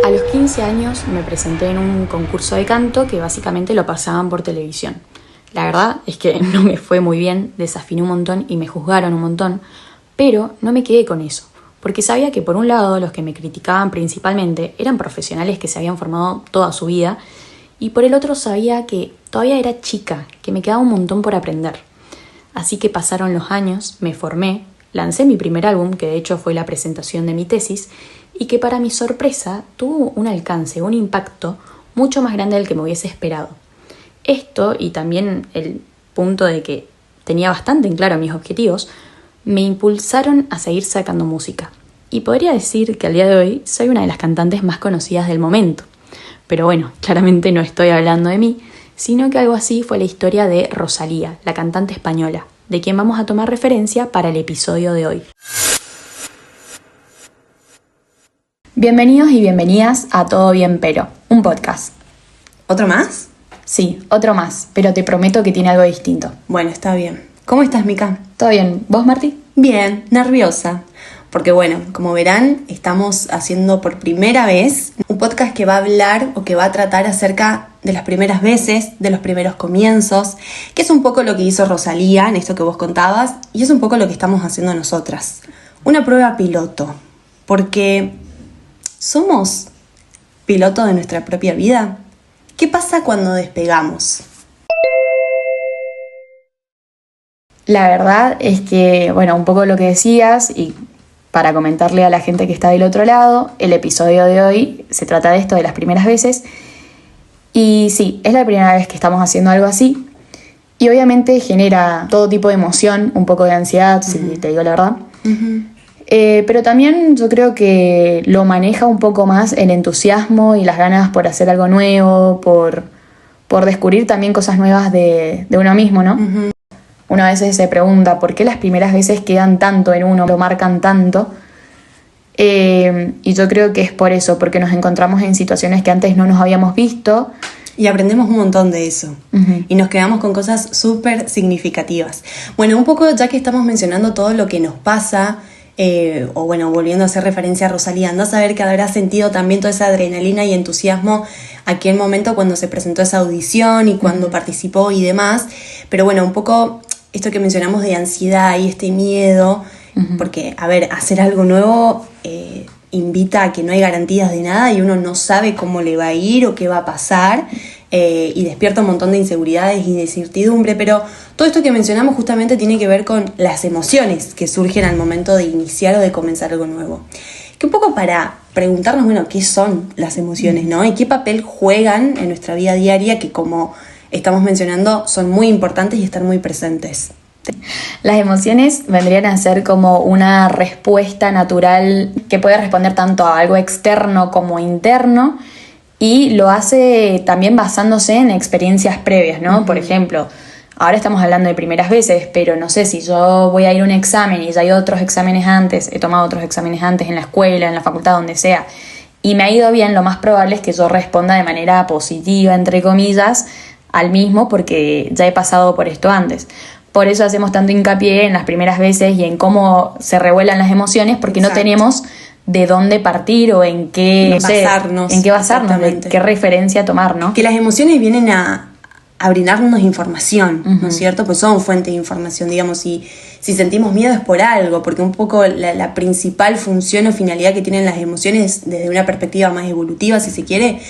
A los 15 años me presenté en un concurso de canto que básicamente lo pasaban por televisión. La verdad es que no me fue muy bien, desafiné un montón y me juzgaron un montón, pero no me quedé con eso, porque sabía que por un lado los que me criticaban principalmente eran profesionales que se habían formado toda su vida, y por el otro sabía que todavía era chica, que me quedaba un montón por aprender. Así que pasaron los años, me formé, lancé mi primer álbum, que de hecho fue la presentación de mi tesis, y que para mi sorpresa tuvo un alcance, un impacto mucho más grande del que me hubiese esperado. Esto, y también el punto de que tenía bastante en claro mis objetivos, me impulsaron a seguir sacando música. Y podría decir que al día de hoy soy una de las cantantes más conocidas del momento. Pero bueno, claramente no estoy hablando de mí, sino que algo así fue la historia de Rosalía, la cantante española, de quien vamos a tomar referencia para el episodio de hoy. Bienvenidos y bienvenidas a Todo Bien Pero, un podcast. ¿Otro más? Sí, otro más, pero te prometo que tiene algo distinto. Bueno, está bien. ¿Cómo estás, Mica? ¿Todo bien? ¿Vos, Martí? Bien, nerviosa. Porque bueno, como verán, estamos haciendo por primera vez un podcast que va a hablar o que va a tratar acerca de las primeras veces, de los primeros comienzos, que es un poco lo que hizo Rosalía en esto que vos contabas, y es un poco lo que estamos haciendo nosotras. Una prueba piloto, porque ¿somos piloto de nuestra propia vida? ¿Qué pasa cuando despegamos? La verdad es que, bueno, un poco lo que decías, y para comentarle a la gente que está del otro lado, el episodio de hoy se trata de esto, de las primeras veces. Y sí, es la primera vez que estamos haciendo algo así. Y obviamente genera todo tipo de emoción, un poco de ansiedad, si te digo la verdad. Pero también yo creo que lo maneja un poco más el entusiasmo y las ganas por hacer algo nuevo, por descubrir también cosas nuevas de uno mismo, ¿no? Uno a veces se pregunta por qué las primeras veces quedan tanto en uno, lo marcan tanto. Y yo creo que es por eso, porque nos encontramos en situaciones que antes no nos habíamos visto. Y aprendemos un montón de eso. Y nos quedamos con cosas súper significativas. Bueno, un poco ya que estamos mencionando todo lo que nos pasa, o bueno, volviendo a hacer referencia a Rosalía, anda a saber que habrá sentido también toda esa adrenalina y entusiasmo aquel momento cuando se presentó esa audición y cuando participó y demás. Pero bueno, un poco esto que mencionamos de ansiedad y este miedo, porque, a ver, hacer algo nuevo invita a que no hay garantías de nada y uno no sabe cómo le va a ir o qué va a pasar, y despierta un montón de inseguridades y de incertidumbre, pero todo esto que mencionamos justamente tiene que ver con las emociones que surgen al momento de iniciar o de comenzar algo nuevo. Que un poco para preguntarnos, bueno, ¿qué son las emociones, no? ¿Y qué papel juegan en nuestra vida diaria que, como estamos mencionando, son muy importantes y están muy presentes? Las emociones vendrían a ser como una respuesta natural que puede responder tanto a algo externo como interno, y lo hace también basándose en experiencias previas, ¿no? Por ejemplo, ahora estamos hablando de primeras veces, pero no sé, si yo voy a ir a un examen y ya hay otros exámenes antes, he tomado otros exámenes antes en la escuela, en la facultad, donde sea, y me ha ido bien, lo más probable es que yo responda de manera positiva, entre comillas, al mismo, porque ya he pasado por esto antes. Por eso hacemos tanto hincapié en las primeras veces y en cómo se revuelan las emociones, porque no tenemos de dónde partir o en qué basarnos, de qué referencia tomar, ¿no? Que las emociones vienen a brindarnos información, ¿no es cierto? Pues son fuente de información, digamos, si sentimos miedo es por algo, porque un poco la principal función o finalidad que tienen las emociones desde una perspectiva más evolutiva, si se quiere,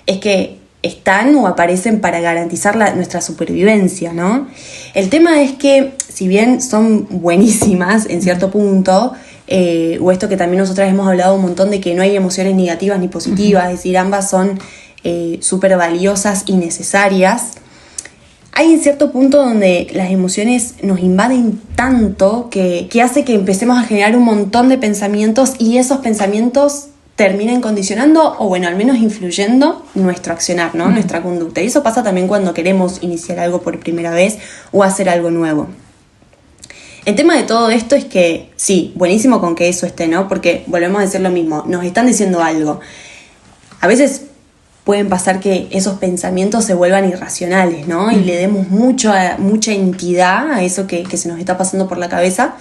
es que están o aparecen para garantizar nuestra supervivencia, ¿no? El tema es que, si bien son buenísimas en cierto punto, o esto que también nosotras hemos hablado un montón de que no hay emociones negativas ni positivas, es decir, ambas son súper valiosas y necesarias, hay en cierto punto donde las emociones nos invaden tanto que hace que empecemos a generar un montón de pensamientos, y esos pensamientos terminen condicionando o, bueno, al menos influyendo nuestro accionar, ¿no? Nuestra conducta. Y eso pasa también cuando queremos iniciar algo por primera vez o hacer algo nuevo. El tema de todo esto es que, sí, buenísimo con que eso esté, ¿no? Porque volvemos a decir lo mismo, nos están diciendo algo. A veces pueden pasar que esos pensamientos se vuelvan irracionales, ¿no? Y le demos mucha entidad a eso que se nos está pasando por la cabeza.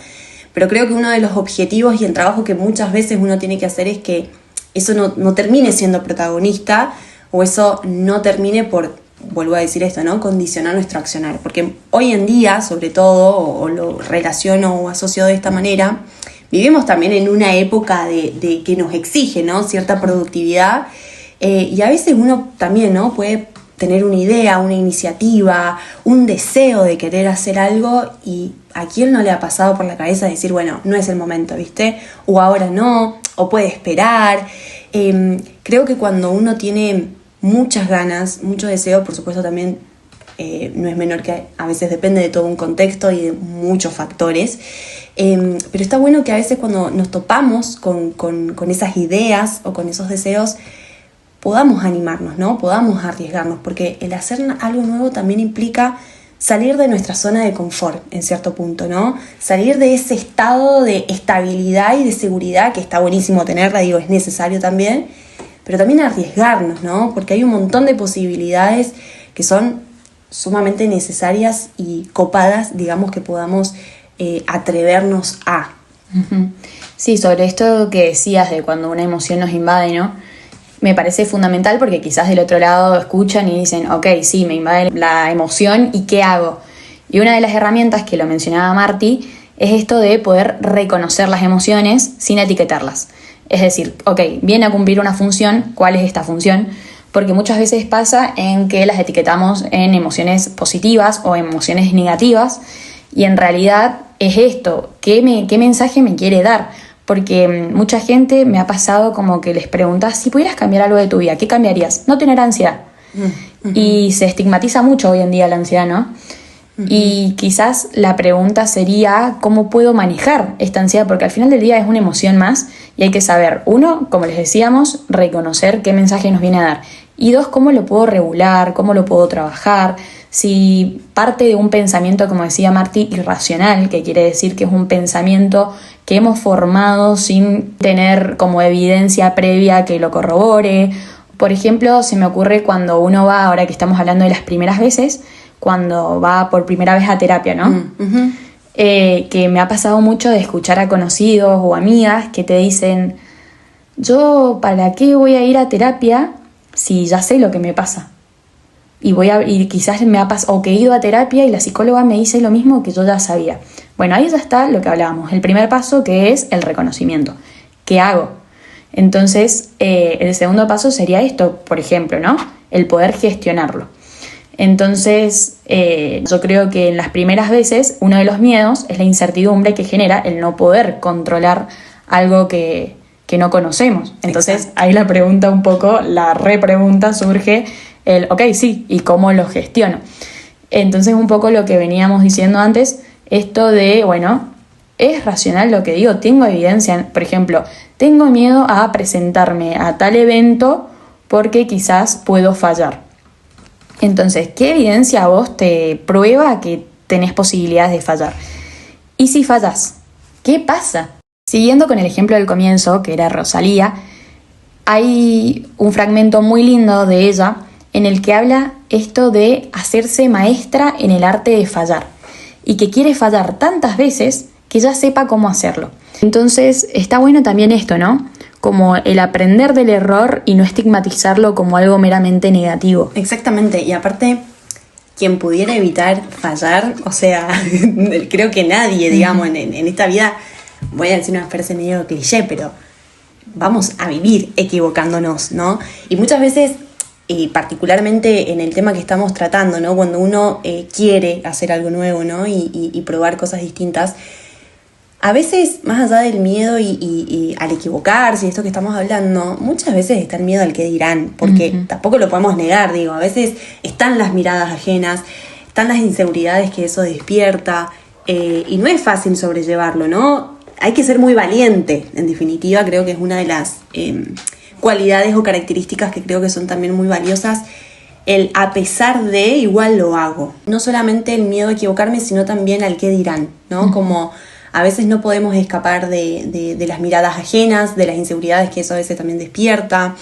Pero creo que uno de los objetivos y el trabajo que muchas veces uno tiene que hacer es que eso no termine siendo protagonista, o eso no termine por, vuelvo a decir esto, ¿no? Condicionar nuestro accionar. Porque hoy en día, sobre todo, o lo relaciono o asocio de esta manera, vivimos también en una época de que nos exige, ¿no? Cierta productividad, y a veces uno también, ¿no? Puede tener una idea, una iniciativa, un deseo de querer hacer algo, y a quién no le ha pasado por la cabeza decir, bueno, no es el momento, ¿viste? O ahora no, o puede esperar. Creo que cuando uno tiene muchas ganas, mucho deseo, por supuesto también no es menor que a veces depende de todo un contexto y de muchos factores, pero está bueno que a veces cuando nos topamos con esas ideas o con esos deseos, podamos animarnos, ¿no? Podamos arriesgarnos, porque el hacer algo nuevo también implica salir de nuestra zona de confort, en cierto punto, ¿no? Salir de ese estado de estabilidad y de seguridad, que está buenísimo tenerla, digo, es necesario también, pero también arriesgarnos, ¿no? Porque hay un montón de posibilidades que son sumamente necesarias y copadas, digamos, que podamos atrevernos a. Sí, sobre esto que decías de cuando una emoción nos invade, ¿no? Me parece fundamental porque quizás del otro lado escuchan y dicen, ok, sí, me invade la emoción, ¿y qué hago? Y una de las herramientas que lo mencionaba Marti es esto de poder reconocer las emociones sin etiquetarlas. Es decir, ok, viene a cumplir una función, ¿cuál es esta función? Porque muchas veces pasa en que las etiquetamos en emociones positivas o emociones negativas, y en realidad es esto, ¿qué mensaje me quiere dar? Porque mucha gente me ha pasado como que les preguntas, si pudieras cambiar algo de tu vida, ¿qué cambiarías? No tener ansiedad. Y se estigmatiza mucho hoy en día la ansiedad, ¿no? Y quizás la pregunta sería, ¿cómo puedo manejar esta ansiedad? Porque al final del día es una emoción más y hay que saber, uno, como les decíamos, reconocer qué mensaje nos viene a dar. Y dos, ¿cómo lo puedo regular? ¿Cómo lo puedo trabajar? Si parte de un pensamiento, como decía Marti, irracional, que quiere decir que es un pensamiento que hemos formado sin tener como evidencia previa que lo corrobore. Por ejemplo, se me ocurre cuando uno va, ahora que estamos hablando de las primeras veces, cuando va por primera vez a terapia, ¿no? Que me ha pasado mucho de escuchar a conocidos o amigas que te dicen, yo, ¿para qué voy a ir a terapia si ya sé lo que me pasa? Y quizás me ha pasado, o que he ido a terapia y la psicóloga me dice lo mismo que yo ya sabía. Bueno, ahí ya está lo que hablábamos, el primer paso, que es el reconocimiento. ¿Qué hago? Entonces, el segundo paso sería esto, por ejemplo, ¿no? El poder gestionarlo. Entonces, yo creo que en las primeras veces uno de los miedos es la incertidumbre que genera el no poder controlar algo que no conocemos. Entonces, exacto, ahí la pregunta un poco, la repregunta surge el, ok, sí, ¿y cómo lo gestiono? Entonces, un poco lo que veníamos diciendo antes, esto de, bueno, ¿es racional lo que digo? ¿Tengo evidencia? Por ejemplo, tengo miedo a presentarme a tal evento porque quizás puedo fallar. Entonces, ¿qué evidencia a vos te prueba que tenés posibilidades de fallar? Y si fallas, ¿qué pasa? Siguiendo con el ejemplo del comienzo, que era Rosalía, hay un fragmento muy lindo de ella en el que habla esto de hacerse maestra en el arte de fallar y que quiere fallar tantas veces que ya sepa cómo hacerlo. Entonces, está bueno también esto, ¿no? Como el aprender del error y no estigmatizarlo como algo meramente negativo. Exactamente, y aparte, quien pudiera evitar fallar, o sea, creo que nadie, digamos, en esta vida, voy a decir una frase medio cliché, pero vamos a vivir equivocándonos, ¿no? Y muchas veces, y particularmente en el tema que estamos tratando, ¿no? Cuando uno quiere hacer algo nuevo, ¿no? Y probar cosas distintas, a veces, más allá del miedo y al equivocarse y esto que estamos hablando, muchas veces está el miedo al que dirán, porque tampoco lo podemos negar, digo, a veces están las miradas ajenas, están las inseguridades que eso despierta, y no es fácil sobrellevarlo, ¿no? Hay que ser muy valiente, en definitiva, creo que es una de las cualidades o características que creo que son también muy valiosas, el a pesar de, igual lo hago. No solamente el miedo a equivocarme, sino también al qué dirán, ¿no? Como a veces no podemos escapar de las miradas ajenas, de las inseguridades que eso a veces también despierta,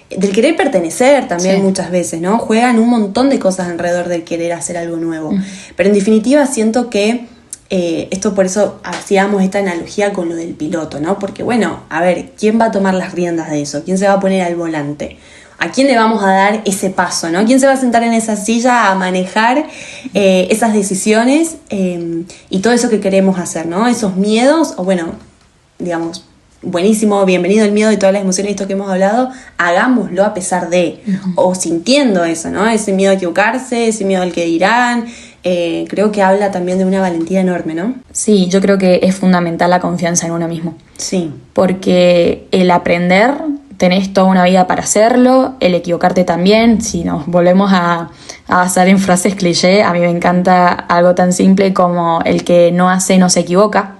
del querer pertenecer también, sí, muchas veces, ¿no? Juegan un montón de cosas alrededor del querer hacer algo nuevo. Pero en definitiva siento que Esto por eso hacíamos esta analogía con lo del piloto, ¿no? Porque bueno, a ver, ¿quién va a tomar las riendas de eso? ¿Quién se va a poner al volante? ¿A quién le vamos a dar ese paso, ¿no? ¿Quién se va a sentar en esa silla a manejar esas decisiones y todo eso que queremos hacer, ¿no? Esos miedos, o bueno, digamos, buenísimo, bienvenido el miedo y todas las emociones, esto que hemos hablado, hagámoslo a pesar de, o sintiendo eso, ¿no? Ese miedo a equivocarse, ese miedo al que dirán, creo que habla también de una valentía enorme, ¿no? Sí, yo creo que es fundamental la confianza en uno mismo. Sí. Porque el aprender, tenés toda una vida para hacerlo, el equivocarte también. Si nos volvemos a basar en frases cliché, a mí me encanta algo tan simple como el que no hace no se equivoca.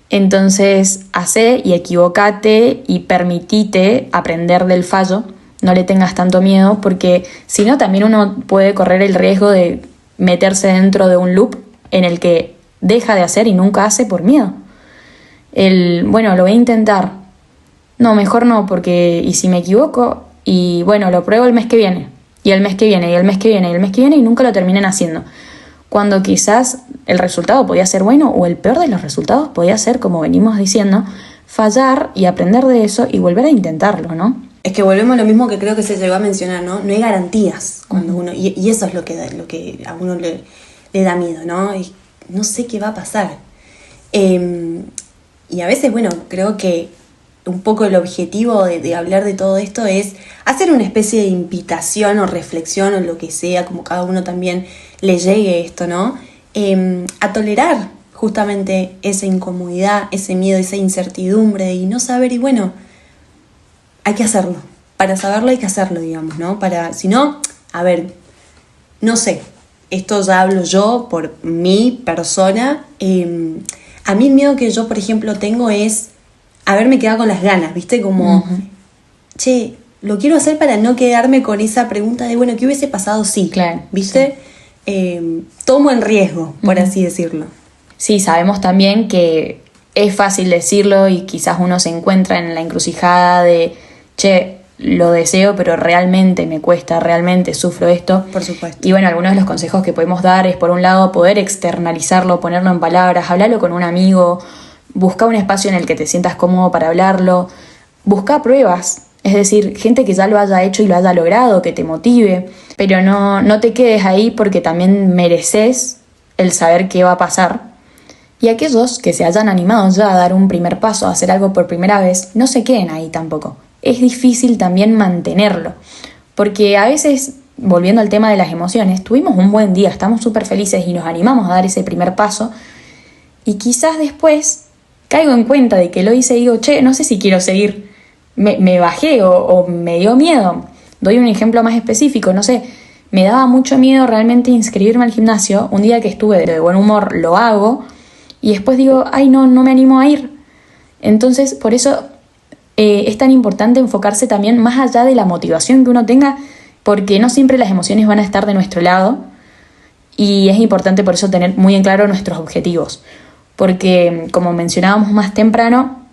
Entonces, hacé y equivocate y permitite aprender del fallo, no le tengas tanto miedo, porque si no también uno puede correr el riesgo de meterse dentro de un loop en el que deja de hacer y nunca hace por miedo. Bueno, lo voy a intentar. No, mejor no, porque ¿y si me equivoco? Y bueno, lo pruebo el mes que viene, y el mes que viene, y el mes que viene, y el mes que viene, y nunca lo terminan haciendo. Cuando quizás el resultado podía ser bueno, o el peor de los resultados podía ser, como venimos diciendo, fallar y aprender de eso y volver a intentarlo, ¿no? Es que volvemos a lo mismo que creo que se llegó a mencionar, ¿no? No hay garantías cuando uno, y eso es lo que a uno le da miedo, ¿no? Y no sé qué va a pasar. Y a veces, bueno, creo que un poco el objetivo de hablar de todo esto es hacer una especie de invitación o reflexión o lo que sea, como cada uno también le llegue esto, ¿no? A tolerar justamente esa incomodidad, ese miedo, esa incertidumbre y no saber, y bueno, hay que hacerlo. Para saberlo hay que hacerlo, digamos, ¿no? Si no, a ver, no sé, esto ya hablo yo por mi persona. A mí el miedo que yo, por ejemplo, tengo es haberme quedado con las ganas, ¿viste? Como, che, lo quiero hacer para no quedarme con esa pregunta de, bueno, ¿qué hubiese pasado si? Claro, ¿viste? Sí. Tomo el riesgo, por así decirlo. Sí, sabemos también que es fácil decirlo y quizás uno se encuentra en la encrucijada de, che, lo deseo, pero realmente me cuesta, realmente sufro esto. Por supuesto. Y bueno, algunos de los consejos que podemos dar es, por un lado, poder externalizarlo, ponerlo en palabras, hablarlo con un amigo, busca un espacio en el que te sientas cómodo para hablarlo, busca pruebas, es decir, gente que ya lo haya hecho y lo haya logrado, que te motive, pero no te quedes ahí porque también mereces el saber qué va a pasar. Y aquellos que se hayan animado ya a dar un primer paso, a hacer algo por primera vez, no se queden ahí tampoco. Es difícil también mantenerlo, porque a veces, volviendo al tema de las emociones, tuvimos un buen día, estamos súper felices y nos animamos a dar ese primer paso, y quizás después caigo en cuenta de que lo hice y digo, che, no sé si quiero seguir, me bajé o me dio miedo. Doy un ejemplo más específico, no sé, me daba mucho miedo realmente inscribirme al gimnasio. Un día que estuve de buen humor lo hago y después digo, ay, no me animo a ir. Entonces, por eso es tan importante enfocarse también más allá de la motivación que uno tenga, porque no siempre las emociones van a estar de nuestro lado y es importante por eso tener muy en claro nuestros objetivos. Porque, como mencionábamos más temprano,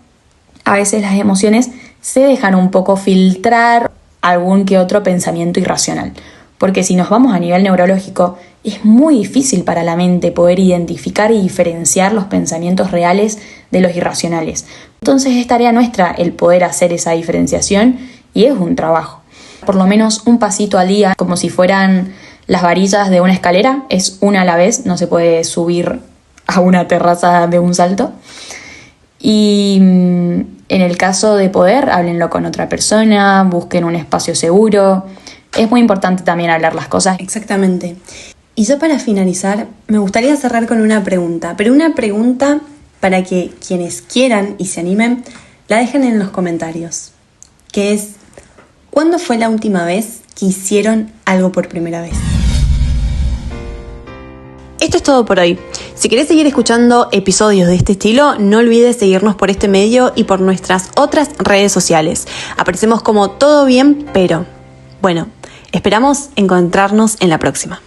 a veces las emociones se dejan un poco filtrar algún que otro pensamiento irracional. Porque si nos vamos a nivel neurológico, es muy difícil para la mente poder identificar y diferenciar los pensamientos reales de los irracionales. Entonces es tarea nuestra el poder hacer esa diferenciación y es un trabajo. Por lo menos un pasito al día, como si fueran las varillas de una escalera, es una a la vez, no se puede subir a una terraza de un salto. Y en el caso de poder, háblenlo con otra persona, busquen un espacio seguro. Es muy importante también hablar las cosas. Exactamente. Y ya para finalizar, me gustaría cerrar con una pregunta, pero una pregunta para que quienes quieran y se animen, la dejen en los comentarios, que es, ¿cuándo fue la última vez que hicieron algo por primera vez? Esto es todo por hoy. Si querés seguir escuchando episodios de este estilo, no olvides seguirnos por este medio y por nuestras otras redes sociales. Aparecemos como Todo Bien, pero... Bueno, esperamos encontrarnos en la próxima.